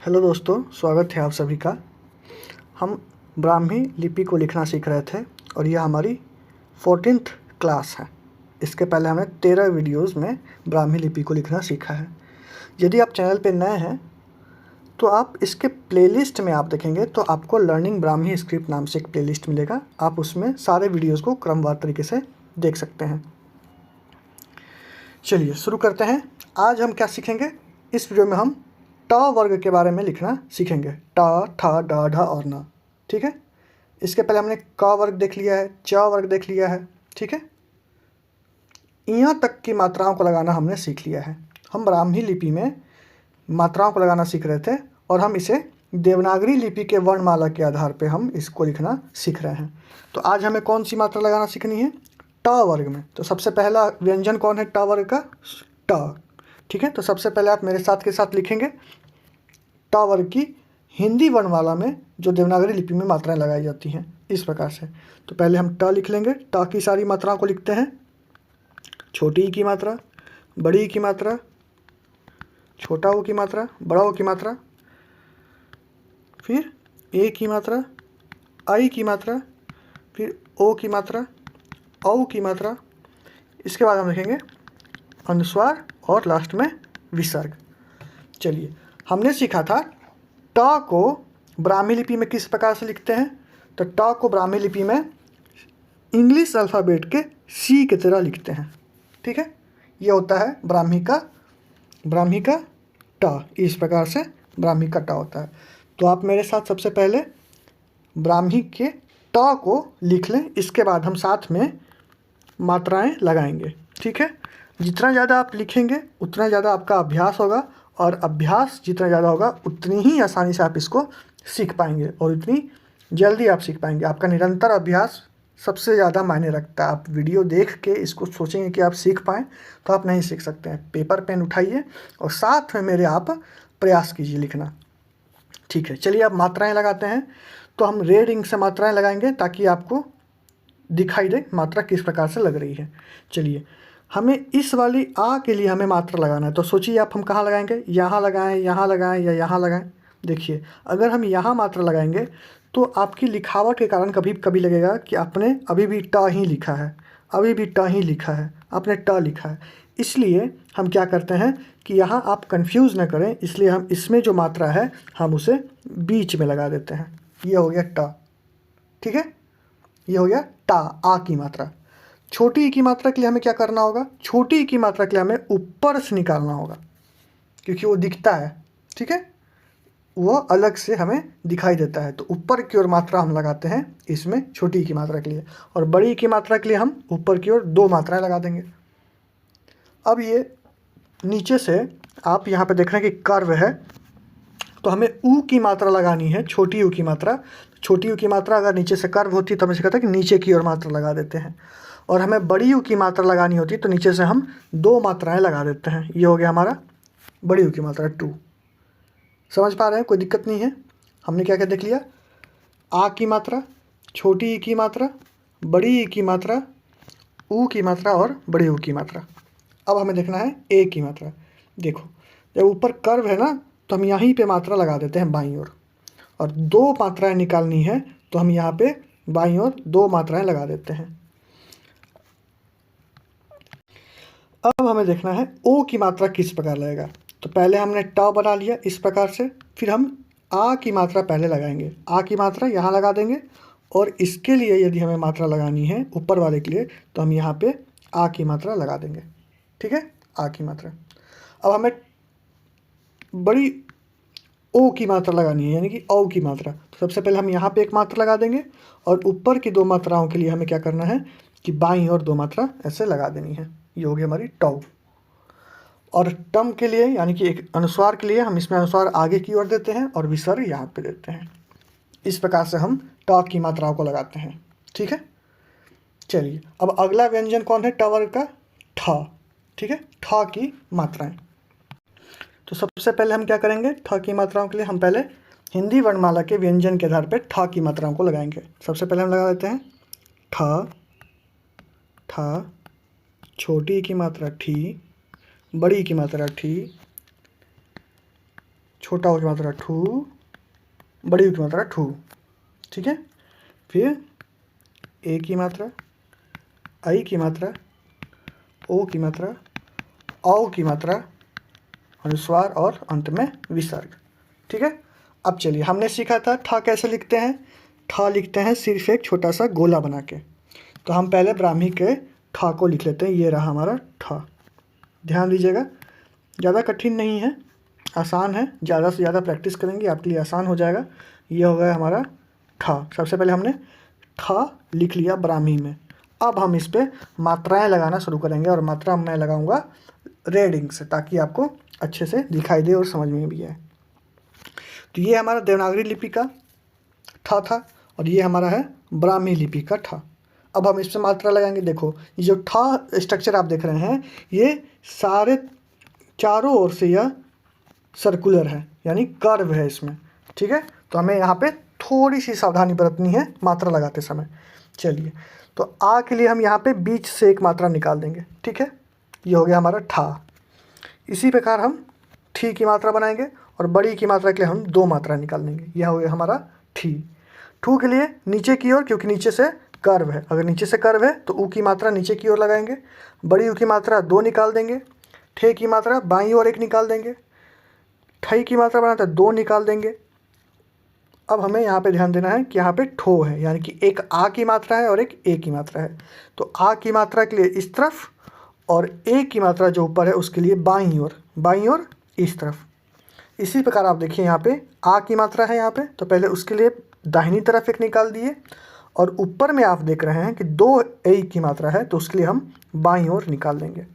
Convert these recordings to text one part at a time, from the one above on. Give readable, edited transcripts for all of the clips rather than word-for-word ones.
Hello दोस्तों, स्वागत है आप सभी का। हम ब्राह्मी लिपि को लिखना सीख रहे थे और यह हमारी 14th क्लास है। इसके पहले हमने 13 वीडियोस में ब्राह्मी लिपि को लिखना सीखा है। यदि आप चैनल पर नए हैं तो आप इसके प्लेलिस्ट में आप देखेंगे तो आपको लर्निंग ब्राह्मी स्क्रिप्ट नाम से एक प्लेलिस्ट मिलेगा। आप उसमें सारे वीडियोज़ को क्रमवार तरीके से देख सकते हैं। चलिए शुरू करते हैं। आज हम क्या सीखेंगे? इस वीडियो में हम ट वर्ग के बारे में लिखना सीखेंगे। ट, ठ, ड, ढ और न। ठीक है। इसके पहले हमने क वर्ग देख लिया है, च वर्ग देख लिया है। ठीक है। यहाँ तक की मात्राओं को लगाना हमने सीख लिया है। हम ब्राह्मी लिपि में मात्राओं को लगाना सीख रहे थे और हम इसे देवनागरी लिपि के वर्णमाला के आधार पर हम इसको लिखना सीख रहे हैं। तो आज हमें कौन सी मात्रा लगाना सीखनी है? ट वर्ग में। तो सबसे पहला व्यंजन कौन है ट वर्ग का? ट। ठीक है। तो सबसे पहले आप मेरे साथ के साथ लिखेंगे ट वर्ग की हिंदी वर्णमाला में जो देवनागरी लिपि में मात्राएं लगाई जाती हैं इस प्रकार से। तो पहले हम ट लिख लेंगे। ट की सारी मात्राओं को लिखते हैं। छोटी ई की मात्रा, बड़ी ई की मात्रा, छोटा ओ की मात्रा, बड़ा ओ की मात्रा, फिर ए की मात्रा, आई की मात्रा, फिर ओ की मात्रा, औ की मात्रा। इसके बाद हम लिखेंगे अनुस्वार और लास्ट में विसर्ग। चलिए, हमने सीखा था ट को ब्राह्मी लिपि में किस प्रकार से लिखते हैं। तो ट को ब्राह्मी लिपि में इंग्लिश अल्फ़ाबेट के सी की तरह लिखते हैं। ठीक है। यह होता है ब्राह्मी का ट। इस प्रकार से ब्राह्मी का ट होता है। तो आप मेरे साथ सबसे पहले ब्राह्मी के ट को लिख लें। इसके बाद हम साथ में मात्राएं लगाएंगे। ठीक है। जितना ज़्यादा आप लिखेंगे उतना ज़्यादा आपका अभ्यास होगा और अभ्यास जितना ज़्यादा होगा उतनी ही आसानी से आप इसको सीख पाएंगे और उतनी जल्दी आप सीख पाएंगे। आपका निरंतर अभ्यास सबसे ज़्यादा मायने रखता है। आप वीडियो देख के इसको सोचेंगे कि आप सीख पाएँ तो आप नहीं सीख सकते हैं। पेपर पेन उठाइए और साथ में मेरे आप प्रयास कीजिए लिखना। ठीक है। चलिए अब मात्राएँ लगाते हैं। तो हम रेड इंक से मात्राएँ लगाएंगे ताकि आपको दिखाई दे मात्रा किस प्रकार से लग रही है। चलिए, हमें इस वाली आ के लिए हमें मात्रा लगाना है। तो सोचिए आप हम कहाँ लगाएंगे? यहाँ लगाएं, यहाँ लगाएं या यहाँ लगाएं। देखिए, अगर हम यहाँ मात्रा लगाएंगे तो आपकी लिखावट के कारण कभी कभी लगेगा कि आपने अभी भी ट ही लिखा है, अभी भी ट ही लिखा है, आपने ट लिखा है। इसलिए हम क्या करते हैं कि यहाँ आप कंफ्यूज न करें, इसलिए हम इसमें जो मात्रा है हम उसे बीच में लगा देते हैं। ये हो गया ट। ठीक है। ये हो गया टा, आ की मात्रा। छोटी ई की मात्रा के लिए हमें क्या करना होगा? छोटी ई की मात्रा के लिए हमें ऊपर से निकालना होगा क्योंकि वो दिखता है। ठीक है। वो अलग से हमें दिखाई देता है। तो ऊपर की ओर मात्रा हम लगाते हैं इसमें छोटी ई की मात्रा के लिए, और बड़ी ई की मात्रा के लिए हम ऊपर की ओर 2 मात्राएं लगा देंगे। अब ये नीचे से आप यहाँ पे देख रहे हैं कि कर्व है, तो हमें ऊ की मात्रा लगानी है, छोटी ऊ की मात्रा। छोटी ऊ की मात्रा अगर नीचे से कर्व होती तो हमें कहता है कि नीचे की ओर मात्रा लगा देते हैं, और हमें बड़ी ऊ की मात्रा लगानी होती तो नीचे से हम 2 मात्राएं लगा देते हैं। ये हो गया हमारा बड़ी ऊ की मात्रा 2। समझ पा रहे हैं? कोई दिक्कत नहीं है। हमने क्या क्या देख लिया? आ की मात्रा, छोटी ई की मात्रा, बड़ी ई की मात्रा, ऊ की मात्रा और बड़ी ऊ की मात्रा। अब हमें देखना है ए की मात्रा। देखो, जब ऊपर कर्व है ना तो हम यहीं पे मात्रा लगा देते हैं बाईं ओर, और 2 मात्राएं निकालनी है तो हम यहाँ पे बाईं ओर 2 मात्राएं लगा देते हैं। अब हमें देखना है ओ की मात्रा किस प्रकार लगेगा। तो पहले हमने ट बना लिया इस प्रकार से, फिर हम आ की मात्रा पहले लगाएंगे। आ की मात्रा यहाँ लगा देंगे, और इसके लिए यदि हमें मात्रा लगानी है ऊपर वाले के लिए तो हम यहाँ पे आ की मात्रा लगा देंगे। ठीक है। आ की मात्रा। अब हमें बड़ी ओ की मात्रा लगानी है, यानी कि औ की मात्रा। तो सबसे पहले हम यहाँ पे एक मात्रा लगा देंगे, और ऊपर की 2 मात्राओं के लिए हमें क्या करना है कि बाईं ओर 2 मात्रा ऐसे लगा देनी है। ये हो गई हमारी टौ। और टम के लिए यानी कि एक अनुस्वार के लिए हम इसमें अनुस्वार आगे की ओर देते हैं और विसर्ग यहाँ पे देते हैं। इस प्रकार से हम ट की मात्राओं को लगाते हैं। ठीक है। चलिए, अब अगला व्यंजन कौन है ट वर्ग का? ठ। ठीक है। ठ की मात्राएं। तो सबसे पहले हम क्या करेंगे? ठ की मात्राओं के लिए हम पहले हिंदी वर्णमाला के व्यंजन के आधार पर ठ की मात्राओं को लगाएंगे। सबसे पहले हम लगा देते हैं ठ, ठ, छोटी की मात्रा ठी, बड़ी की मात्रा ठी, छोटा ऊ की मात्रा ठू, बड़ी ऊ की मात्रा ठू, ठीक है। फिर ए की मात्रा, आई की मात्रा, ओ की मात्रा, औ की मात्रा, अनुस्वार और अंत में विसर्ग, ठीक है। अब चलिए, हमने सीखा था ठ कैसे लिखते हैं। ठ लिखते हैं सिर्फ एक छोटा सा गोला बना के। तो हम पहले ब्राह्मी के ठ को लिख लेते हैं। ये रहा हमारा ठ। ध्यान दीजिएगा, ज़्यादा कठिन नहीं है, आसान है। ज़्यादा से ज़्यादा प्रैक्टिस करेंगे आपके लिए आसान हो जाएगा। ये हो गया हमारा ठ। सबसे पहले हमने ठ लिख लिया ब्राह्मी में। अब हम इस पर मात्राएँ लगाना शुरू करेंगे, और मात्रा मैं लगाऊंगा रेड इंक से, ताकि आपको अच्छे से दिखाई दे और समझ में भी आए। तो ये हमारा देवनागरी लिपि का ठ था, और ये हमारा है ब्राह्मी लिपि का ठ। अब हम इस पर मात्रा लगाएंगे। देखो, ये जो ठ स्ट्रक्चर आप देख रहे हैं, ये सारे चारों ओर से यह सर्कुलर है, यानी कर्व है इसमें, ठीक है। तो हमें यहाँ पे थोड़ी सी सावधानी बरतनी है मात्रा लगाते समय। चलिए, तो आ के लिए हम यहाँ पे बीच से एक मात्रा निकाल देंगे, ठीक है। ये हो गया हमारा ठा। इसी प्रकार हम ठी की मात्रा बनाएंगे, और बड़ी की मात्रा के लिए हम 2 मात्रा निकाल लेंगे। यह हो गया हमारा ठी। ठू के लिए नीचे की ओर, क्योंकि नीचे से कर्व है। अगर नीचे से कर्व है तो ऊ की मात्रा नीचे की ओर लगाएंगे। बड़ी ऊ की मात्रा 2 निकाल देंगे। ठे की मात्रा बाईं ओर 1 निकाल देंगे। ठई की मात्रा बनाते 2 निकाल देंगे। अब हमें यहाँ पे ध्यान देना है कि यहाँ पे ठो है, यानी कि एक आ की मात्रा है और एक ए की मात्रा है। तो आ की मात्रा के लिए इस तरफ, और ए की मात्रा जो ऊपर है उसके लिए बाईं ओर इस तरफ। इसी प्रकार आप देखिए, यहाँ पे आ की मात्रा है यहाँ पे, तो पहले उसके लिए दाहिनी तरफ 1 निकाल दिए, और ऊपर में आप देख रहे हैं कि 2 ए की मात्रा है, तो उसके लिए हम बाईं ओर निकाल देंगे।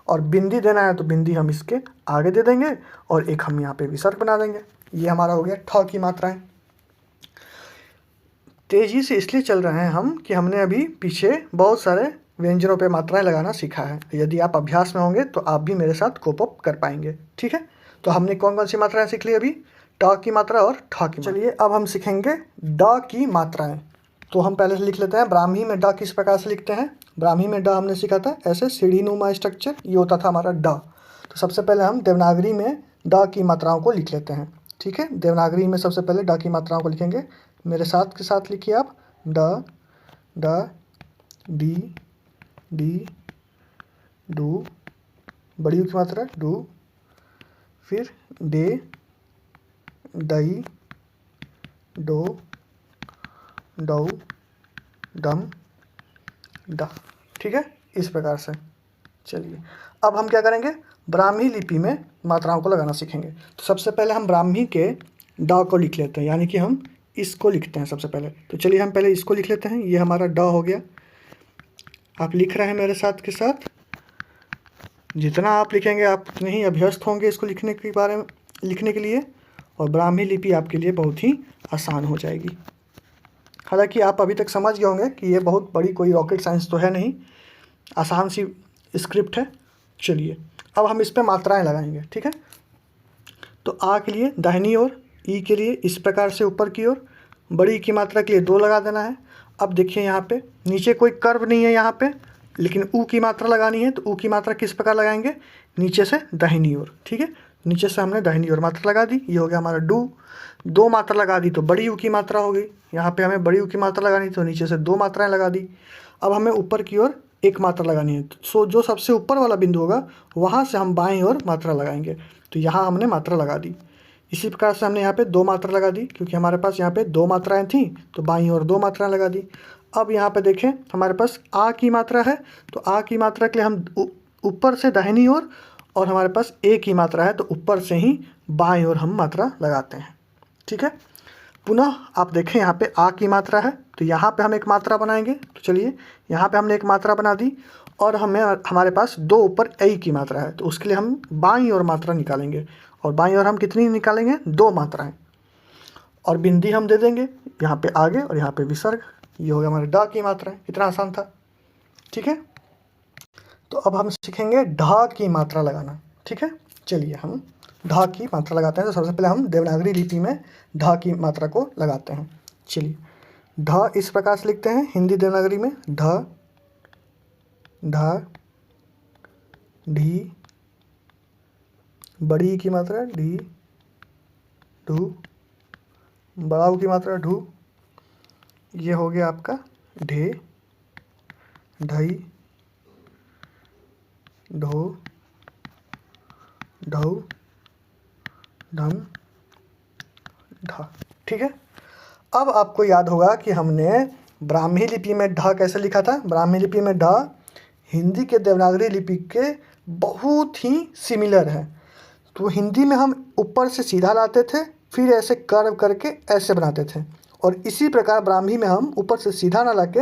और बिंदी देना है तो बिंदी हम इसके आगे दे देंगे, और एक हम यहाँ पे विसर्ग बना देंगे। ये हमारा हो गया ठ की मात्राएं। तेज़ी से इसलिए चल रहे हैं हम कि हमने अभी पीछे बहुत सारे व्यंजनों पे मात्राएं लगाना सीखा है। यदि आप अभ्यास में होंगे तो आप भी मेरे साथ कोप अप कर पाएंगे, ठीक है। तो हमने कौन कौन सी मात्राएं सीख ली अभी? ट की मात्रा और ठ की। चलिए, अब हम सीखेंगे ड की मात्राएं। तो हम पहले से लिख लेते हैं ब्राह्मी में ड किस प्रकार से लिखते हैं। ब्राह्मी में ड हमने सीखा था ऐसे सीढ़ीनुमा स्ट्रक्चर, ये होता था हमारा ड। तो सबसे पहले हम देवनागरी में ड की मात्राओं को लिख लेते हैं, ठीक है। देवनागरी में सबसे पहले ड की मात्राओं को लिखेंगे। मेरे साथ के साथ लिखिए आप। ड, ड, डी, डी, डू, बड़ी की मात्रा डू, फिर डे, डई, डो, डौ, डम, डा, ठीक है। इस प्रकार से। चलिए, अब हम क्या करेंगे, ब्राह्मी लिपि में मात्राओं को लगाना सीखेंगे। तो सबसे पहले हम ब्राह्मी के ड को लिख लेते हैं, यानी कि हम इसको लिखते हैं सबसे पहले। तो चलिए, हम पहले इसको लिख लेते हैं। ये हमारा ड हो गया। आप लिख रहे हैं मेरे साथ के साथ। जितना आप लिखेंगे आप उतने ही अभ्यस्त होंगे इसको लिखने के लिए, और ब्राह्मी लिपि आपके लिए बहुत ही आसान हो जाएगी। हालांकि आप अभी तक समझ गए होंगे कि ये बहुत बड़ी कोई रॉकेट साइंस तो है नहीं, आसान सी स्क्रिप्ट है। चलिए, अब हम इस पर मात्राएं लगाएंगे, ठीक है। तो आ के लिए दाहिनी ओर, ई के लिए इस प्रकार से ऊपर की ओर, बड़ी की मात्रा के लिए 2 लगा देना है। अब देखिए, यहाँ पे नीचे कोई कर्व नहीं है यहाँ पे, लेकिन ऊ की मात्रा लगानी है। तो ऊ की मात्रा किस प्रकार लगाएंगे, नीचे से दाहिनी ओर, ठीक है। नीचे से हमने दाहिनी ओर मात्रा लगा दी। ये हो गया हमारा डू। 2 मात्रा लगा दी तो बड़ी ऊ की मात्रा हो गई। यहाँ पे हमें बड़ी ऊ की मात्रा लगानी, तो नीचे से 2 मात्राएं लगा दी। अब हमें ऊपर की ओर 1 मात्रा लगानी है। सो जो सबसे ऊपर वाला बिंदु होगा वहाँ से हम बाईं ओर मात्रा लगाएंगे। तो यहाँ हमने मात्रा लगा दी। इसी प्रकार से हमने यहाँ पे 2 मात्रा लगा दी, क्योंकि हमारे पास यहाँ पे 2 मात्राएं थी, तो बाईं ओर 2 मात्राएं लगा दी। अब यहाँ पे देखें, हमारे पास आ की मात्रा है, तो आ की मात्रा के लिए हम ऊपर से दाहिनी ओर, और हमारे पास ए की मात्रा है, तो ऊपर से ही बाईं ओर हम मात्रा लगाते हैं, ठीक है। पुनः आप देखें, यहाँ पे आ की मात्रा है, तो यहाँ पे हम एक मात्रा बनाएंगे। तो चलिए, यहाँ पे हमने एक मात्रा बना दी, और हमारे पास 2 ऊपर ए की मात्रा है, तो उसके लिए हम बाईं ओर मात्रा निकालेंगे। और बाईं ओर हम कितनी निकालेंगे, 2 मात्राएं, और बिंदी हम दे देंगे यहाँ पे आगे, और यहाँ पे विसर्ग। ये हो गया हमारे ड की मात्रा है। इतना आसान था, ठीक है। तो अब हम सीखेंगे ढ की मात्रा लगाना, ठीक है। चलिए, हम ढ की मात्रा लगाते हैं। तो सबसे पहले हम देवनागरी लिपि में ढ की मात्रा को लगाते हैं। चलिए, ढ इस प्रकार से लिखते हैं हिंदी देवनागरी में। ढ, ढ, ढी, बड़ी की मात्रा डी, ढू, बड़ा ऊ की मात्रा ढू, ये हो गया आपका ढे, ढई, ढो, ढऊ, ढम, ढा। ठीक है। अब आपको याद होगा कि हमने ब्राह्मी लिपि में ढ कैसे लिखा था। ब्राह्मी लिपि में ढ हिंदी के देवनागरी लिपि के बहुत ही सिमिलर है। तो हिंदी में हम ऊपर से सीधा लाते थे, फिर ऐसे कर्व करके ऐसे बनाते थे, और इसी प्रकार ब्राह्मी में हम ऊपर से सीधा ना लाके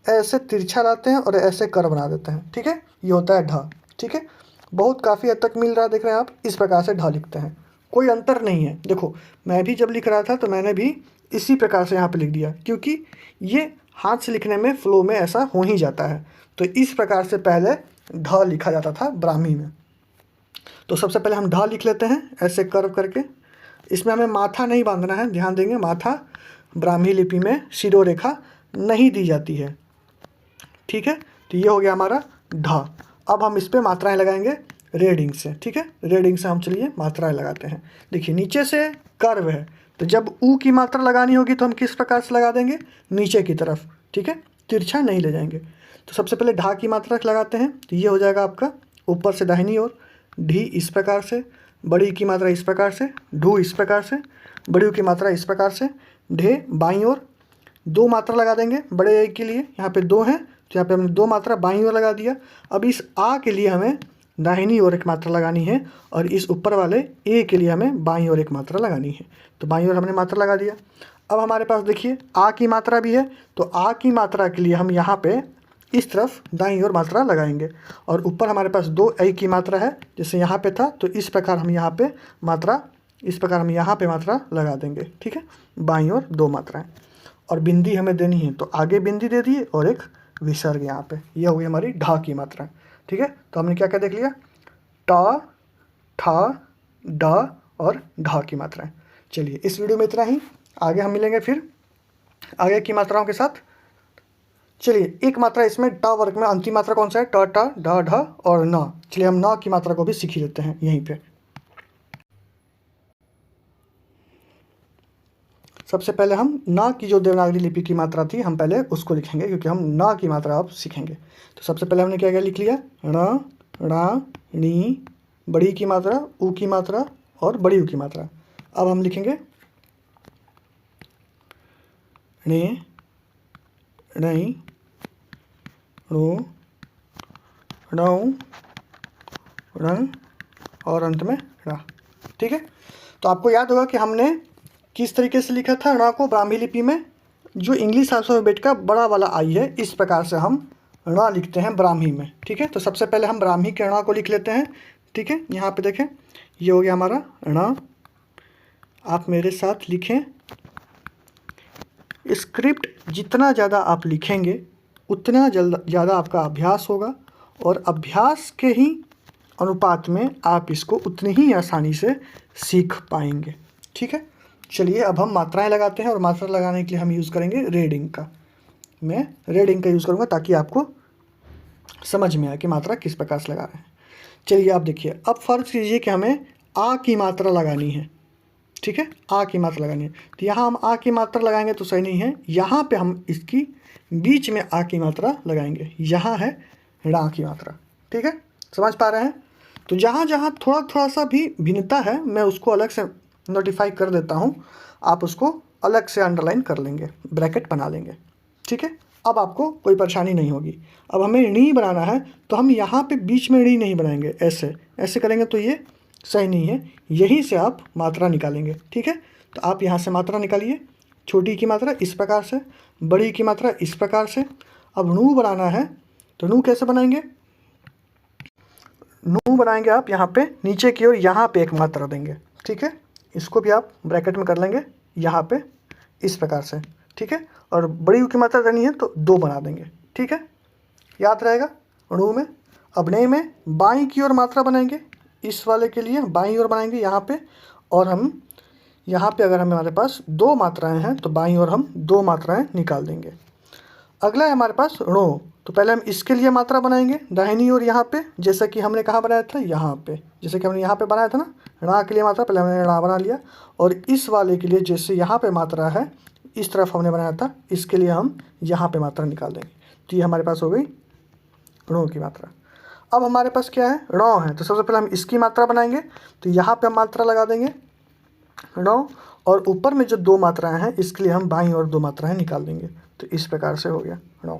ऐसे तिरछा लाते हैं और ऐसे कर्व बना देते हैं। ठीक है, ये होता है ढ। ठीक है, बहुत काफ़ी हद तक मिल रहा है, देख रहे हैं आप, इस प्रकार से ढ लिखते हैं, कोई अंतर नहीं है। देखो मैं भी जब लिख रहा था तो मैंने भी इसी प्रकार से यहाँ पे लिख दिया, क्योंकि ये हाथ से लिखने में फ्लो में ऐसा हो ही जाता है। तो इस प्रकार से पहले ढ लिखा जाता था ब्राह्मी में। तो सबसे पहले हम ढ लिख लेते हैं ऐसे कर्व करके। इसमें हमें माथा नहीं बांधना है, ध्यान देंगे, माथा ब्राह्मी लिपि में शिरो रेखा नहीं दी जाती है। ठीक है, तो ये हो गया हमारा ढ। अब हम इस पर मात्राएँ लगाएंगे रेडिंग से। ठीक है, रेडिंग से हम चलिए मात्राएँ लगाते हैं। देखिए नीचे से कर्व है, तो जब ऊ की मात्रा लगानी होगी तो हम किस प्रकार से लगा देंगे, नीचे की तरफ। ठीक है, तिरछा नहीं ले जाएंगे। तो सबसे पहले ढा की मात्रा लगाते हैं, तो ये हो जाएगा आपका ऊपर से दाहिनी ओर, ढी इस प्रकार से, बड़ी की मात्रा इस प्रकार से, ढू इस प्रकार से, बड़ी की मात्रा इस प्रकार से, ढे बाईं ओर, दो मात्रा लगा देंगे बड़े ए के लिए, यहाँ पे दो हैं तो यहाँ पे हमने दो मात्रा बाईं ओर लगा दिया। अब इस आ के लिए हमें दाहिनी ओर एक मात्रा लगानी है, और इस ऊपर वाले ए के लिए हमें बाईं ओर एक मात्रा लगानी है। तो बाईं ओर हमने मात्रा लगा दिया। अब हमारे पास देखिए आ की मात्रा भी है, तो आ की मात्रा के लिए हम यहाँ पे इस तरफ दाईं ओर मात्रा लगाएंगे, और ऊपर हमारे पास दो ए की मात्रा है, जैसे यहाँ पे था, तो इस प्रकार हम यहाँ पे मात्रा, इस प्रकार हम यहाँ पे मात्रा लगा देंगे। ठीक है, बाईं ओर दो मात्राएं, और बिंदी हमें देनी है, तो आगे बिंदी दे दिए और एक विसर्ग यहाँ पे। यह हो गई हमारी ढा की मात्रा। ठीक है, तो हमने क्या क्या देख लिया, टा, ठा, ड और ढा की मात्राएं। चलिए इस वीडियो में इतना ही, आगे हम मिलेंगे फिर आगे की मात्राओं के साथ। चलिए एक मात्रा इसमें ट वर्ग में अंतिम मात्रा कौन सा है, ट, ट, ढ, ढ और न। चलिए हम न की मात्रा को भी सीख ही लेते हैं यहीं पे। सबसे पहले हम न की जो देवनागरी लिपि की मात्रा थी हम पहले उसको लिखेंगे, क्योंकि हम न की मात्रा अब सीखेंगे। तो सबसे पहले हमने क्या क्या लिख लिया, ण, णा, णी, बड़ी की मात्रा, ऊ की मात्रा और बड़ी ऊ की मात्रा। अब हम लिखेंगे णे, णई, णो, णौ, णं और अंत में णा। ठीक है, तो आपको याद होगा कि हमने किस तरीके से लिखा था ण को ब्राह्मी लिपि में। जो इंग्लिश अल्फ़ाबेट का बड़ा वाला आई है, इस प्रकार से हम ण लिखते हैं ब्राह्मी में। ठीक है, तो सबसे पहले हम ब्राह्मी के ण को लिख लेते हैं। ठीक है, यहाँ पे देखें, ये हो गया हमारा ण। आप मेरे साथ लिखें, स्क्रिप्ट जितना ज़्यादा आप लिखेंगे उतना ज़्यादा आपका अभ्यास होगा, और अभ्यास के ही अनुपात में आप इसको उतनी ही आसानी से सीख पाएंगे। ठीक है, चलिए अब हम मात्राएं लगाते हैं, और मात्रा लगाने के लिए हम यूज़ करेंगे रेडिंग का। मैं रेडिंग का यूज़ करूँगा ताकि आपको समझ में आए कि मात्रा किस प्रकार से लगा रहे हैं। चलिए आप देखिए, अब फ़र्ज़ कीजिए कि हमें आ की मात्रा लगानी है। ठीक है, आ की मात्रा लगानी है, तो यहाँ हम आ की मात्रा लगाएंगे तो सही नहीं है, यहाँ पे हम इसकी बीच में आ की मात्रा लगाएंगे, यहाँ है णा की मात्रा। ठीक है, समझ पा रहे हैं। तो जहाँ जहाँ थोड़ा थोड़ा सा भी भिन्नता है मैं उसको अलग से नोटिफाई कर देता हूँ, आप उसको अलग से अंडरलाइन कर लेंगे, ब्रैकेट बना लेंगे। ठीक है, अब आपको कोई परेशानी नहीं होगी। अब हमें णी बनाना है, तो हम यहाँ पे बीच में णी नहीं बनाएंगे, ऐसे ऐसे करेंगे तो ये सही नहीं है, यहीं से आप मात्रा निकालेंगे। ठीक है, तो आप यहाँ से मात्रा निकालिए, छोटी की मात्रा इस प्रकार से, बड़ी की मात्रा इस प्रकार से। अब नू बनाना है, तो नू कैसे बनाएंगे, नू बनाएंगे आप यहाँ पे नीचे की ओर, यहाँ पे एक मात्रा देंगे। ठीक है, इसको भी आप ब्रैकेट में कर लेंगे यहाँ पे इस प्रकार से। ठीक है, और बड़ी ऊ की मात्रा देनी है तो दो बना देंगे। ठीक है, याद रहेगा णू में। अब ने में बाईं की ओर मात्रा बनाएंगे, इस वाले के लिए बाईं ओर बनाएंगे यहाँ पे, और हम यहाँ पे अगर हमारे पास दो मात्राएं हैं तो बाईं ओर हम दो मात्राएं निकाल देंगे। अगला है हमारे पास णो। तो पहले हम इसके लिए मात्रा बनाएंगे दाहिनी ओर यहाँ पे, जैसा कि हमने कहाँ बनाया था, यहाँ पे। जैसे कि हमने यहाँ पे बनाया था ना णा के लिए मात्रा, पहले हमने णा बना लिया। और इस वाले के लिए जैसे यहाँ पे मात्रा है इस तरफ हमने बनाया था, इसके लिए हम यहाँ पे मात्रा निकाल देंगे। तो ये हमारे पास हो गई णो की मात्रा। अब हमारे पास क्या है, णौ है। तो सबसे पहले हम इसकी मात्रा बनाएंगे। तो यहाँ पे हम मात्रा लगा देंगे णौ, और ऊपर में जो दो मात्राएं हैं इसके लिए हम बाईं और दो मात्राएं निकाल देंगे। तो इस प्रकार से हो गया णौ।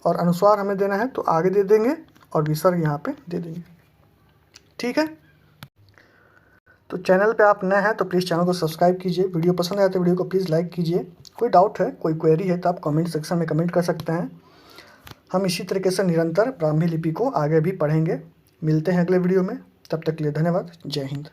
और अनुस्वार हमें देना है तो आगे दे देंगे और विसर्ग यहाँ पे दे देंगे। ठीक है। तो चैनल पे आप नए हैं तो प्लीज़ चैनल को सब्सक्राइब कीजिए। वीडियो पसंद आए तो वीडियो को प्लीज़ लाइक कीजिए। कोई डाउट है, कोई क्वेरी है तो आप कमेंट सेक्शन में कमेंट कर सकते हैं। हम इसी तरीके से निरंतर ब्राह्मी लिपि को आगे भी पढ़ेंगे। मिलते हैं अगले वीडियो में, तब तक के लिए धन्यवाद। जय हिंद।